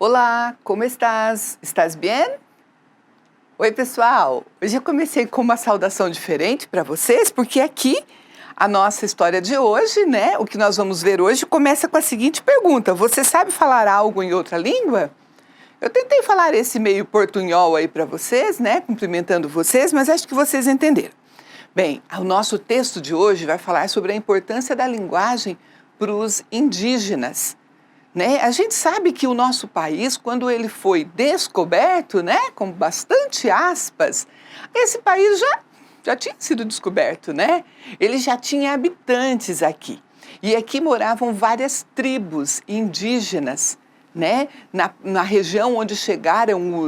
Olá, como estás? Estás bem? Oi, pessoal! Hoje eu comecei com uma saudação diferente para vocês, porque aqui a nossa história de hoje, né? O que nós vamos ver hoje começa com a seguinte pergunta: você sabe falar algo em outra língua? Eu tentei falar esse meio portunhol aí para vocês, né? Cumprimentando vocês, mas acho que vocês entenderam. Bem, o nosso texto de hoje vai falar sobre a importância da linguagem para os indígenas. Né? A gente sabe que o nosso país, quando ele foi descoberto, né, com bastante aspas, esse país já tinha sido descoberto, né? Ele já tinha habitantes aqui. E aqui moravam várias tribos indígenas, né? Na região onde chegaram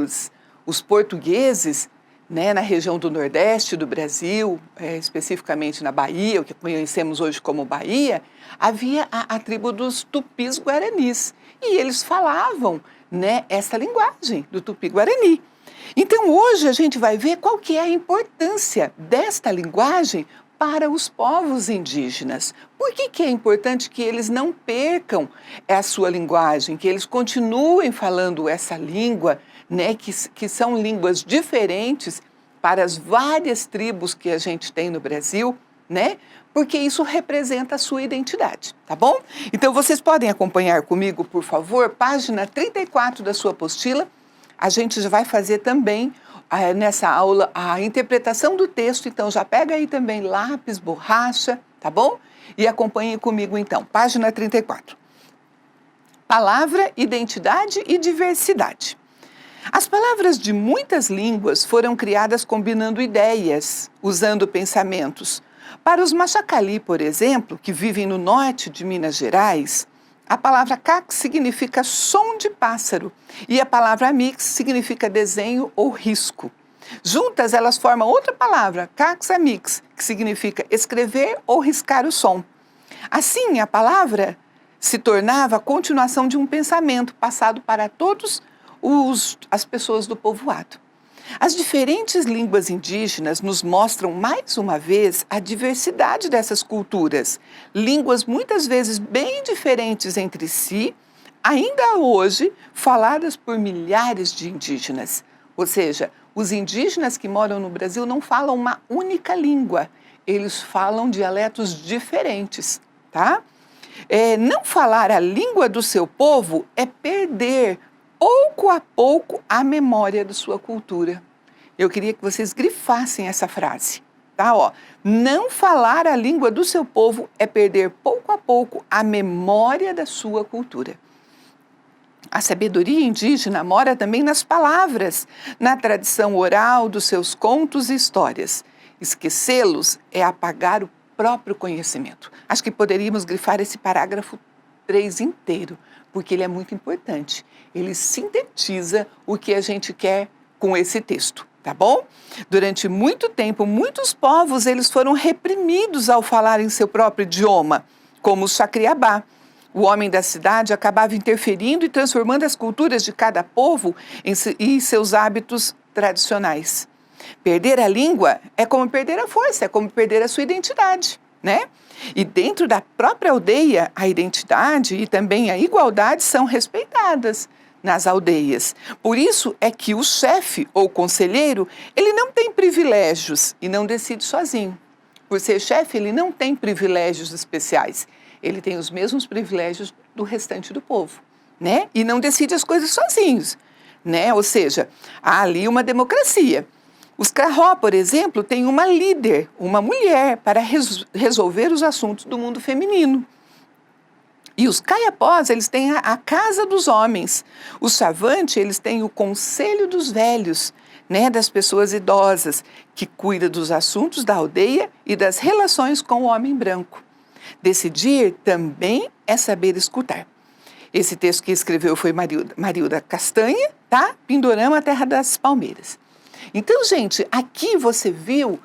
os portugueses, né, na região do Nordeste do Brasil, especificamente na Bahia, o que conhecemos hoje como Bahia, havia a tribo dos Tupis-Guaranis. E eles falavam, né, essa linguagem do Tupi-Guarani. Então hoje a gente vai ver qual que é a importância desta linguagem para os povos indígenas. Por que é importante que eles não percam a sua linguagem, que eles continuem falando essa língua, né, que são línguas diferentes para as várias tribos que a gente tem no Brasil, né? Porque isso representa a sua identidade, tá bom? Então vocês podem acompanhar comigo, por favor, página 34 da sua apostila. A gente já vai fazer também nessa aula a interpretação do texto, então já pega aí também lápis, borracha, tá bom? E acompanhe comigo então, página 34. Palavra, identidade e diversidade. As palavras de muitas línguas foram criadas combinando ideias, usando pensamentos. Para os Machacali, por exemplo, que vivem no norte de Minas Gerais, a palavra cax significa som de pássaro e a palavra mix significa desenho ou risco. Juntas, elas formam outra palavra, cax-amix, que significa escrever ou riscar o som. Assim, a palavra se tornava a continuação de um pensamento passado para todos as pessoas do povoado. As diferentes línguas indígenas nos mostram mais uma vez a diversidade dessas culturas. Línguas muitas vezes bem diferentes entre si, ainda hoje faladas por milhares de indígenas. Ou seja, os indígenas que moram no Brasil não falam uma única língua, eles falam dialetos diferentes, tá? Não falar a língua do seu povo é perder pouco a pouco a memória da sua cultura. Eu queria que vocês grifassem essa frase, tá? Não falar a língua do seu povo é perder pouco a pouco a memória da sua cultura. A sabedoria indígena mora também nas palavras, na tradição oral dos seus contos e histórias. Esquecê-los é apagar o próprio conhecimento. Acho que poderíamos grifar esse parágrafo 3 inteiro, porque ele é muito importante. Ele sintetiza o que a gente quer com esse texto, tá bom? Durante muito tempo, muitos povos eles foram reprimidos ao falar em seu próprio idioma, como os Chacriabá. O homem da cidade acabava interferindo e transformando as culturas de cada povo em seus hábitos tradicionais. Perder a língua é como perder a força, é como perder a sua identidade, né? E dentro da própria aldeia, a identidade e também a igualdade são respeitadas nas aldeias. Por isso é que o chefe ou conselheiro, ele não tem privilégios e não decide sozinho. Por ser chefe, ele não tem privilégios especiais. Ele tem os mesmos privilégios do restante do povo, né? E não decide as coisas sozinhos, né? Ou seja, há ali uma democracia. Os Carró, por exemplo, têm uma líder, uma mulher, para resolver os assuntos do mundo feminino. E os Caiapós, eles têm a Casa dos Homens. Os Chavante, eles têm o Conselho dos Velhos, né, das pessoas idosas, que cuida dos assuntos da aldeia e das relações com o homem branco. Decidir também é saber escutar. Esse texto que escreveu foi Marilda Castanha, tá? Pindorama, Terra das Palmeiras. Então, gente, aqui você viu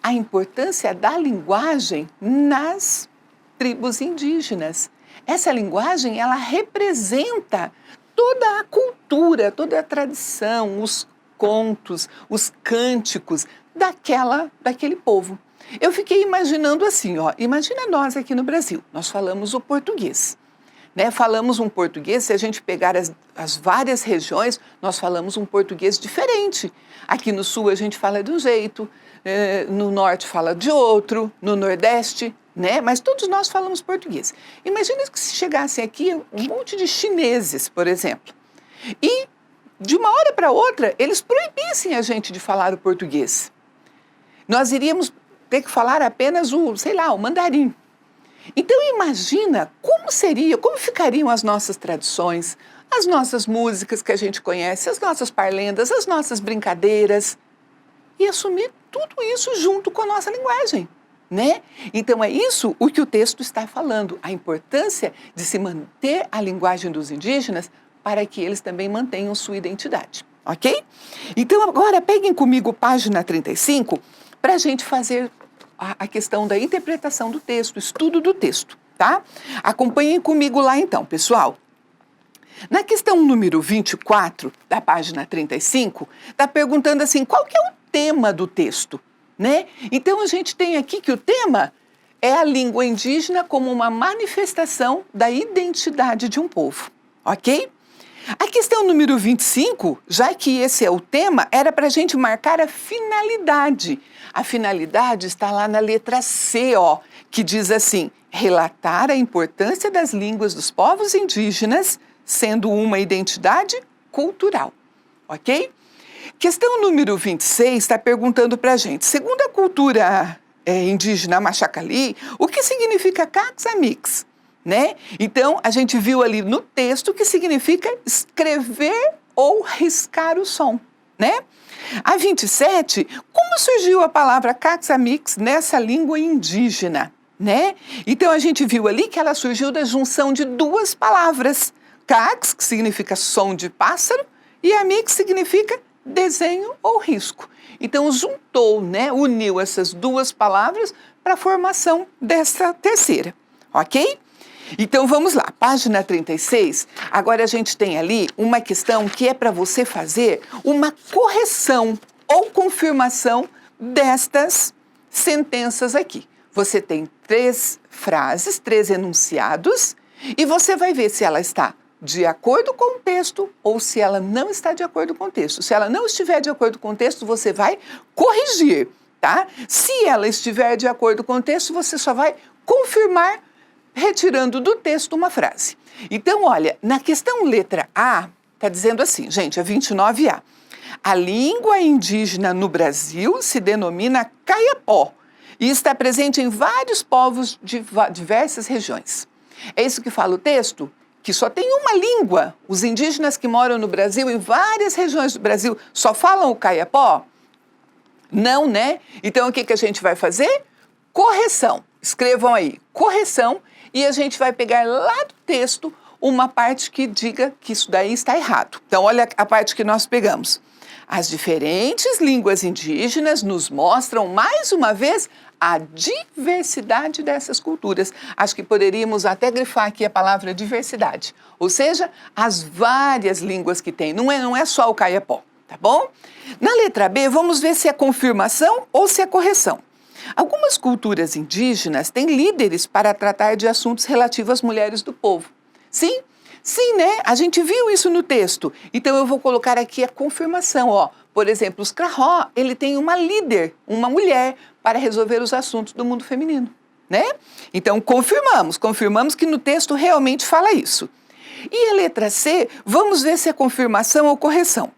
a importância da linguagem nas tribos indígenas. Essa linguagem, ela representa toda a cultura, toda a tradição, os contos, os cânticos daquele povo. Eu fiquei imaginando assim, imagina nós aqui no Brasil, nós falamos o português, né? Falamos um português, se a gente pegar as várias regiões, nós falamos um português diferente. Aqui no sul a gente fala de um jeito, no norte fala de outro, no nordeste, né? Mas todos nós falamos português. Imagina que se chegassem aqui um monte de chineses, por exemplo, e de uma hora para outra eles proibissem a gente de falar o português. Nós iríamos ter que falar apenas o mandarim. Então imagina como ficariam as nossas tradições, as nossas músicas que a gente conhece, as nossas parlendas, as nossas brincadeiras, e assumir tudo isso junto com a nossa linguagem, né? Então é isso o que o texto está falando, a importância de se manter a linguagem dos indígenas para que eles também mantenham sua identidade, ok? Então agora peguem comigo página 35 para a gente fazer a questão da interpretação do texto, estudo do texto, tá? Acompanhem comigo lá então, pessoal. Na questão número 24 da página 35, está perguntando assim, qual que é o tema do texto, né? Então a gente tem aqui que o tema é a língua indígena como uma manifestação da identidade de um povo, ok? A questão número 25, já que esse é o tema, era para a gente marcar a finalidade. A finalidade está lá na letra C, ó, que diz assim, relatar a importância das línguas dos povos indígenas, sendo uma identidade cultural, ok? Questão número 26 está perguntando para a gente, segundo a cultura indígena Machacali, o que significa Caxamix? Né? Então, a gente viu ali no texto que significa escrever ou riscar o som, né? A 27, como surgiu a palavra Caxamix nessa língua indígena, né? Então, a gente viu ali que ela surgiu da junção de duas palavras, Cax, que significa som de pássaro, e Amix significa desenho ou risco. Então, juntou, né? Uniu essas duas palavras para a formação dessa terceira, ok? Então vamos lá, página 36, agora a gente tem ali uma questão que é para você fazer uma correção ou confirmação destas sentenças aqui. Você tem 3 frases, 3 enunciados e você vai ver se ela está de acordo com o texto ou se ela não está de acordo com o texto. Se ela não estiver de acordo com o texto, você vai corrigir, tá? Se ela estiver de acordo com o texto, você só vai confirmar retirando do texto uma frase. Então, olha, na questão letra A, está dizendo assim, gente, a 29A. A língua indígena no Brasil se denomina Kayapó e está presente em vários povos de diversas regiões. É isso que fala o texto? Que só tem uma língua. Os indígenas que moram no Brasil, em várias regiões do Brasil, só falam o Kayapó? Não, né? Então, o que a gente vai fazer? Correção. Escrevam aí, correção. E a gente vai pegar lá do texto uma parte que diga que isso daí está errado. Então, olha a parte que nós pegamos. As diferentes línguas indígenas nos mostram, mais uma vez, a diversidade dessas culturas. Acho que poderíamos até grifar aqui a palavra diversidade. Ou seja, as várias línguas que tem. Não é só o Kayapó, tá bom? Na letra B, vamos ver se é confirmação ou se é correção. Algumas culturas indígenas têm líderes para tratar de assuntos relativos às mulheres do povo. Sim, né? A gente viu isso no texto. Então eu vou colocar aqui a confirmação, ó. Por exemplo, os Krahó, ele tem uma líder, uma mulher, para resolver os assuntos do mundo feminino, né? Então confirmamos que no texto realmente fala isso. E a letra C, vamos ver se é confirmação ou correção.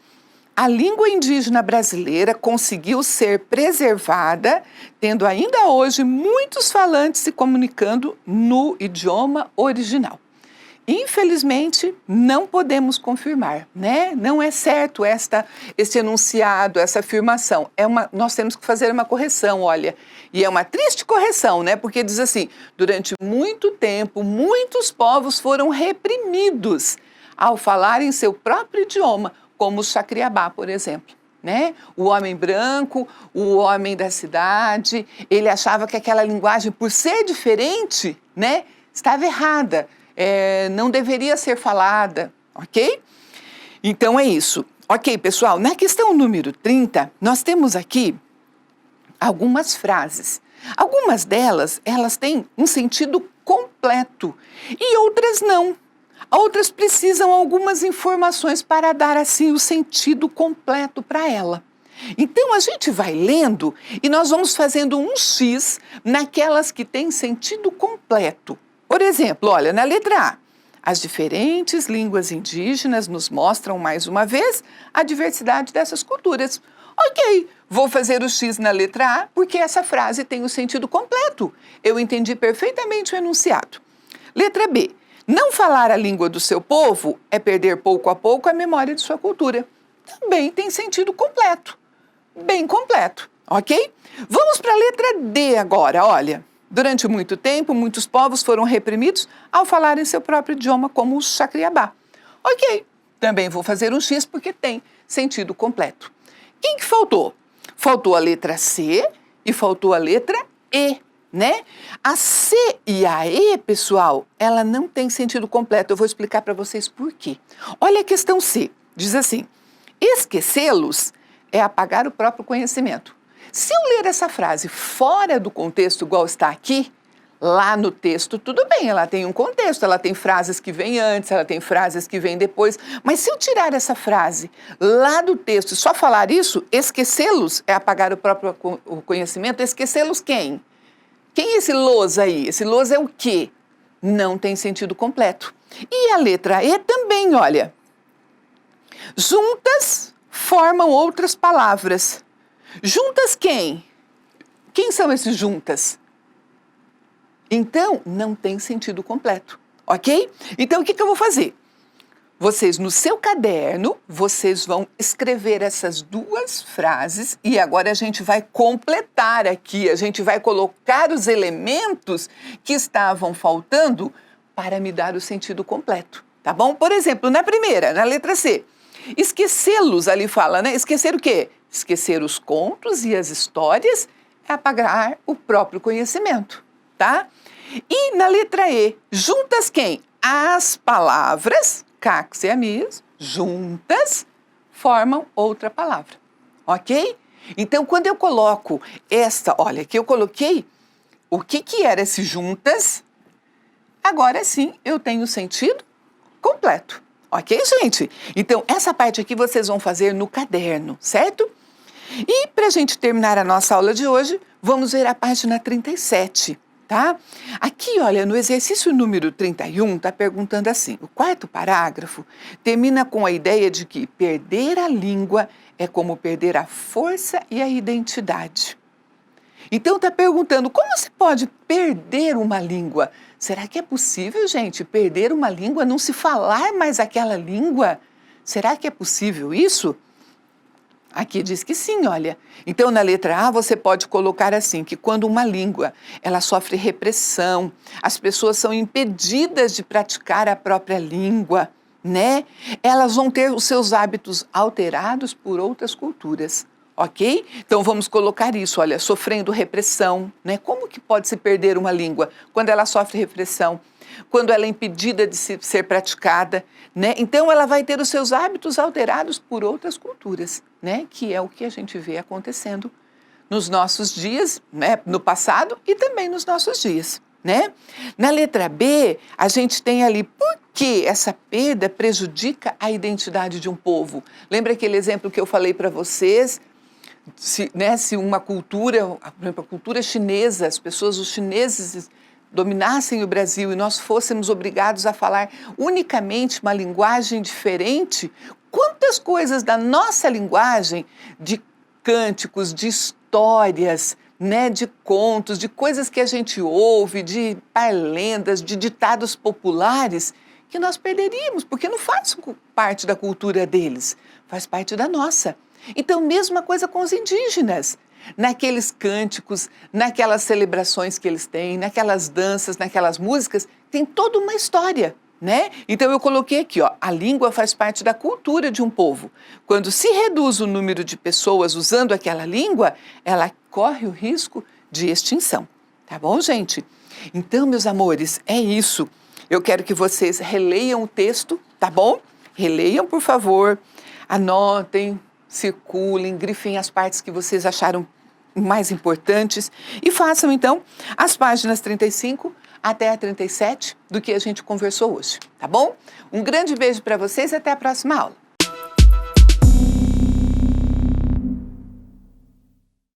A língua indígena brasileira conseguiu ser preservada, tendo ainda hoje muitos falantes se comunicando no idioma original. Infelizmente, não podemos confirmar, né? Não é certo esse enunciado, essa afirmação. Nós temos que fazer uma correção, olha. E é uma triste correção, né? Porque diz assim, durante muito tempo, muitos povos foram reprimidos ao falar em seu próprio idioma, como o Chacriabá, por exemplo, né? O homem branco, o homem da cidade, ele achava que aquela linguagem, por ser diferente, né, estava errada, não deveria ser falada, ok? Então é isso. Ok, pessoal, na questão número 30, nós temos aqui algumas frases. Algumas delas, elas têm um sentido completo e outras não. Outras precisam algumas informações para dar assim o sentido completo para ela. Então a gente vai lendo e nós vamos fazendo um X naquelas que têm sentido completo. Por exemplo, olha, na letra A, as diferentes línguas indígenas nos mostram mais uma vez a diversidade dessas culturas. Ok, vou fazer o X na letra A porque essa frase tem o sentido completo. Eu entendi perfeitamente o enunciado. Letra B. Não falar a língua do seu povo é perder pouco a pouco a memória de sua cultura. Também tem sentido completo. Bem completo, ok? Vamos para a letra D agora, olha. Durante muito tempo, muitos povos foram reprimidos ao falarem seu próprio idioma, como o Xacriabá. Ok, também vou fazer um X porque tem sentido completo. Quem que faltou? Faltou a letra C e faltou a letra E, né? A C e a E, pessoal, ela não tem sentido completo. Eu vou explicar para vocês por quê. Olha a questão C, diz assim, esquecê-los é apagar o próprio conhecimento. Se eu ler essa frase fora do contexto igual está aqui, lá no texto, tudo bem, ela tem um contexto, ela tem frases que vêm antes, ela tem frases que vêm depois, mas se eu tirar essa frase lá do texto e só falar isso, esquecê-los é apagar o próprio conhecimento, esquecê-los quem? Quem é esse los aí? Esse los é o quê? Não tem sentido completo. E a letra E também, olha, juntas formam outras palavras. Juntas quem? Quem são esses juntas? Então, não tem sentido completo, ok? Então, o que eu vou fazer? Vocês, no seu caderno, vocês vão escrever essas duas frases e agora a gente vai completar aqui, a gente vai colocar os elementos que estavam faltando para me dar o sentido completo, tá bom? Por exemplo, na primeira, na letra C, esquecê-los, ali fala, né? Esquecer o quê? Esquecer os contos e as histórias é apagar o próprio conhecimento, tá? E na letra E, juntas quem? As palavras, cax e amis, juntas, formam outra palavra, ok? Então, quando eu coloco esta, olha, que eu coloquei, o que era esse juntas, agora sim eu tenho sentido completo. Ok, gente? Então, essa parte aqui vocês vão fazer no caderno, certo? E para a gente terminar a nossa aula de hoje, vamos ver a página 37, tá? Aqui, olha, no exercício número 31, está perguntando assim, o quarto parágrafo termina com a ideia de que perder a língua é como perder a força e a identidade. Então, está perguntando, como se pode perder uma língua? Será que é possível, gente, perder uma língua, não se falar mais aquela língua? Será que é possível isso? Aqui diz que sim, olha. Então, na letra A, você pode colocar assim, que quando uma língua, ela sofre repressão, as pessoas são impedidas de praticar a própria língua, né? Elas vão ter os seus hábitos alterados por outras culturas. Ok? Então vamos colocar isso, olha, sofrendo repressão, né? Como que pode se perder uma língua? Quando ela sofre repressão, quando ela é impedida de ser praticada, né? Então ela vai ter os seus hábitos alterados por outras culturas, né? Que é o que a gente vê acontecendo nos nossos dias, né? No passado e também nos nossos dias, né? Na letra B, a gente tem ali por que essa perda prejudica a identidade de um povo. Lembra aquele exemplo que eu falei para vocês? Se uma cultura, por exemplo, a cultura chinesa, os chineses dominassem o Brasil e nós fôssemos obrigados a falar unicamente uma linguagem diferente, quantas coisas da nossa linguagem, de cânticos, de histórias, né, de contos, de coisas que a gente ouve, de lendas, de ditados populares, que nós perderíamos, porque não faz parte da cultura deles, faz parte da nossa. Então, mesma coisa com os indígenas, naqueles cânticos, naquelas celebrações que eles têm, naquelas danças, naquelas músicas, tem toda uma história, né? Então eu coloquei aqui, ó, a língua faz parte da cultura de um povo. Quando se reduz o número de pessoas usando aquela língua, ela corre o risco de extinção, tá bom, gente? Então, meus amores, é isso. Eu quero que vocês releiam o texto, tá bom? Releiam, por favor, anotem, circulem, grifem as partes que vocês acharam mais importantes e façam, então, as páginas 35 até a 37 do que a gente conversou hoje, tá bom? Um grande beijo para vocês e até a próxima aula.